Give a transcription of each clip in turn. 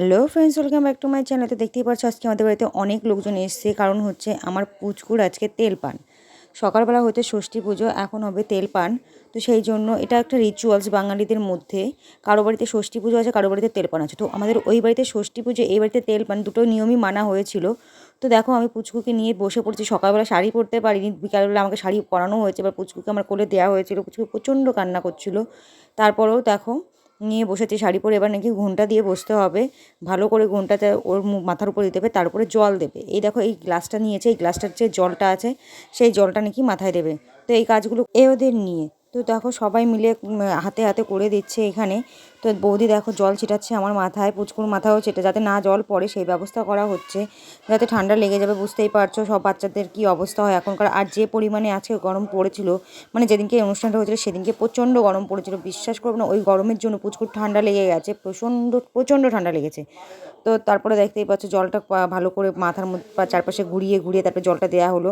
Hello friends, welcome back to my channel. তো দেখতেই পাচ্ছ আজকে আমাদের বাড়িতে অনেক লোকজন এসছে, কারণ হচ্ছে আমার পুচকুর আজকে তেল পান। সকালবেলা হতে ষষ্ঠী পুজো, এখন হবে তেল পান। তো সেই জন্য এটা একটা রিচুয়ালস বাঙালিদের মধ্যে। কারো বাড়িতে ষষ্ঠী পুজো আছে, কারো বাড়িতে তেল পান আছে। তো আমাদের ওই বাড়িতে ষষ্ঠী পুজো, এই বাড়িতে তেল পান, দুটো নিয়মই মানা হয়েছিল। তো দেখো আমি পুচকুকে নিয়ে বসে পড়ছি। সকালবেলা শাড়ি পরতে পারিনি, বিকালবেলা আমাকে শাড়ি পরানো হয়েছে। এবার পুচকুকে আমার কোলে দেওয়া হয়েছিল, পুচকু প্রচণ্ড কান্না করছিল। তারপরেও দেখো নিয়ে বসেছি শাড়ি পরে। এবার নাকি ঘোমটা দিয়ে বসতে হবে, ভালো করে ঘোমটাতে ওর মাথার উপরে দিতে হবে, তার উপরে জল দেবে। এই দেখো এই গ্লাসটা নিয়েছে, এই গ্লাসটার যে জলটা আছে সেই জলটা নাকি মাথায় দেবে। তো এই কাজগুলো ওদের নিয়ে তো দেখো সবাই মিলে হাতে হাতে করে দিচ্ছে এখানে। তো বৌদি দেখো জল ছিটাচ্ছে আমার মাথায়, পুচকুর মাথাও ছিটে, যাতে না জল পড়ে সেই ব্যবস্থা করা হচ্ছে, যাতে ঠান্ডা লেগে যাবে। বুঝতেই পারছো সব বাচ্চাদের কী অবস্থা হয় এখনকার। আর যে পরিমাণে আজকে গরম পড়েছিল, মানে যেদিনকে অনুষ্ঠানটা হয়েছিল সেদিনকে প্রচণ্ড গরম পড়েছিল। বিশ্বাস করবো না, ওই গরমের জন্য পুচকুর ঠান্ডা লেগে গেছে, প্রচণ্ড ঠান্ডা লেগেছে। তো তারপরে দেখতেই পাচ্ছ জলটা ভালো করে মাথার মধ্যে চারপাশে ঘুরিয়ে ঘুরিয়ে তারপরে জলটা দেওয়া হলো।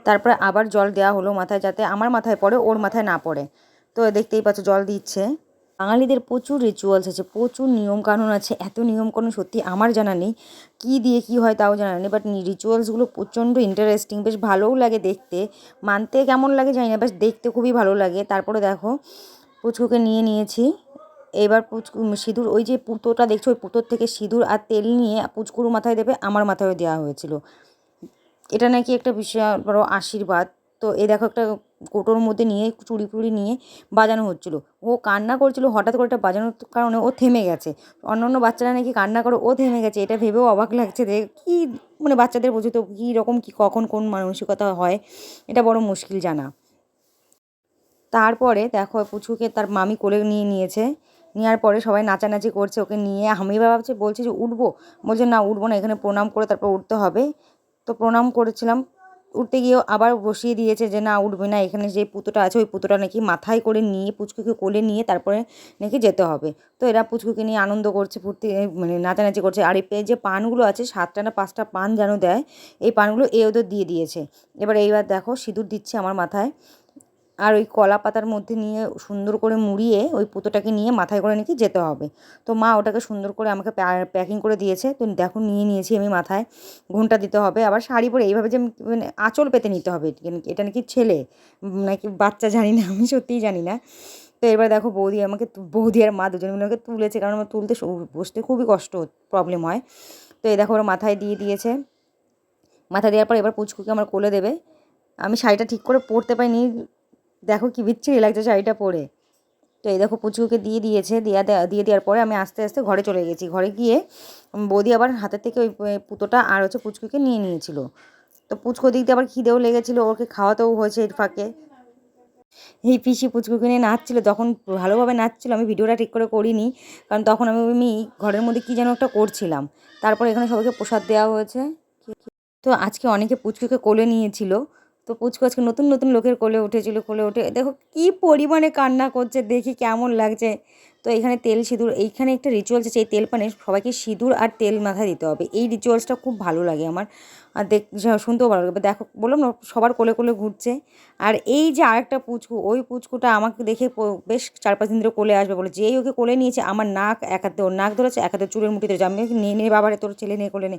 তারপরে আবার জল দেওয়া হলো মাথায়, যাতে আমার মাথায় পড়ে, ওর মাথায় না পড়ে। তো দেখতেই পাচ্ছ জল দিচ্ছে। বাঙালিদের প্রচুর রিচুয়ালস আছে, প্রচুর নিয়মকানুন আছে। এত নিয়মকানুন সত্যি আমার জানা নেই, কী দিয়ে কী হয় তাও জানা নেই। বাট রিচুয়ালসগুলো প্রচণ্ড ইন্টারেস্টিং, বেশ ভালোও লাগে দেখতে। মানতে কেমন লাগে জানি না, বেশ দেখতে খুবই ভালো লাগে। তারপরে দেখো পুচকুকে নিয়ে নিয়েছি। এবার সিঁদুর, ওই যে পুঁতোটা দেখছো, ওই পুঁতোর থেকে সিঁদুর আর তেল নিয়ে পুচকুর মাথায় দেবে, আমার মাথায়ও দেওয়া হয়েছিল। এটা নাকি একটা বিশাল বড় আশীর্বাদ। তো এই দেখো একটা কোটোর মধ্যে নিয়ে চুড়ি ফুড়ি নিয়ে বাজানো হচ্ছিলো। ও কান্না করছিল, হঠাৎ করে এটা বাজানোর কারণে ও থেমে গেছে। অন্য বাচ্চারা নাকি কান্না করে, ও থেমে গেছে। এটা ভেবেও অবাক লাগছে যে কী, মানে বাচ্চাদের বোঝো তো কী রকম কী কখন কোন মানসিকতা হয়, এটা বড় মুশকিল জানা। তারপরে দেখো পুচকুকে তার মামি কোলে নিয়ে নিয়েছে। নেওয়ার পরে সবাই নাচানাচি করছে ওকে নিয়ে। আমি ভাবছি, বলছি যে উঠবো, বলছে না উঠবো না, এখানে প্রণাম করে তারপর উঠতে হবে। তো প্রণাম করেছিলাম, উঠতে গিয়েও আবার বসিয়ে দিয়েছে যে না উঠবে না, এখানে যে পুতোটা আছে ওই পুতোটা নাকি মাথায় করে নিয়ে পুচকুকে কোলে নিয়ে তারপরে নাকি যেতে হবে। তো এরা পুচকুকে নিয়ে আনন্দ করছে, ফুর্তি মানে নাচানাচি করছে। আর এই যে পানগুলো আছে, 7টা না 5টা পান যেন দেয়, এই পানগুলো ওদের দিয়ে দিয়েছে। এইবার দেখো সিঁদুর দিচ্ছে আমার মাথায়। আর ওই কলা পাতার মধ্যে নিয়ে সুন্দর করে মুড়িয়ে ওই পুতোটাকে নিয়ে মাথায় করে নাকি যেতে হবে। তো মা ওটাকে সুন্দর করে আমাকে প্যাকিং করে দিয়েছে। তো দেখো নিয়ে নিয়েছি আমি মাথায়। ঘোমটা দিতে হবে, আবার শাড়ি পরে এইভাবে যে মানে আঁচল পেতে নিতে হবে। এটা নাকি ছেলে নাকি বাচ্চা জানি না, আমি সত্যিই জানি না। তো এবার দেখো বৌদি আর মা দুজনে মিলে আমাকে তুলেছে, কারণ আমার তুলতে বসতে খুবই কষ্ট, প্রবলেম হয়। তো এই দেখো ওরা মাথায় দিয়ে দিয়েছে। মাথায় দেওয়ার পর এবার পুচকুকে আমার কোলে দেবে। আমি শাড়িটা ঠিক করে পরতে পারিনি, দেখো কি বিচ্ছিরি লাগছে শাড়িটা পরে। তো এই দেখো পুচকুকে দিয়ে দিয়েছে, দিয়ে দেওয়ার পরে আমি আস্তে আস্তে ঘরে চলে গেছি। ঘরে গিয়ে বৌদি আবার হাতের থেকে ওই পুতোটা আর হচ্ছে পুচকুকে নিয়ে নিয়েছিল। তো পুচকো দিক দিয়ে আবার খিদেও লেগেছিলো, ওকে খাওয়াতেও হয়েছে এর ফাঁকে। এই পিসি পুচকুকে নিয়ে নাচছিল, তখন ভালোভাবে নাচছিল, আমি ভিডিওটা ঠিক করে করিনি, কারণ তখন আমি ঘরের মধ্যে কী যেন একটা করছিলাম। তারপর এখানে সবাইকে প্রসাদ দেওয়া হয়েছে। তো আজকে অনেকে পুচকুকে কোলে নিয়েছিল। তো পুচকু আজকে নতুন নতুন লোকের কোলে উঠেছিল, কোলে উঠে দেখো কী পরিমাণে কান্না করছে, দেখি কেমন লাগছে। তো এখানে তেল সিঁদুর, এইখানে একটা রিচুয়ালস আছে, এই তেল পানে সবাইকে সিঁদুর আর তেল মাথায় দিতে হবে। এই রিচুয়ালসটা খুব ভালো লাগে আমার, আর শুনতেও ভালো লাগে। দেখো বললাম না সবার কোলে কোলে ঘুরছে। আর এই যে আরেকটা পুচকু, ওই পুচকুটা আমাকে দেখে বেশ 4-5 দিন ধরে কোলে আসবে বলে, যেই ওকে কোলে নিয়েছে আমার নাক এক হাতে ওর নাক ধরেছে, এক হাতে চুলের মুঠি ধরেছে। আমি নিয়ে বাবারে তোর ছেলে নিয়ে কোলে নে।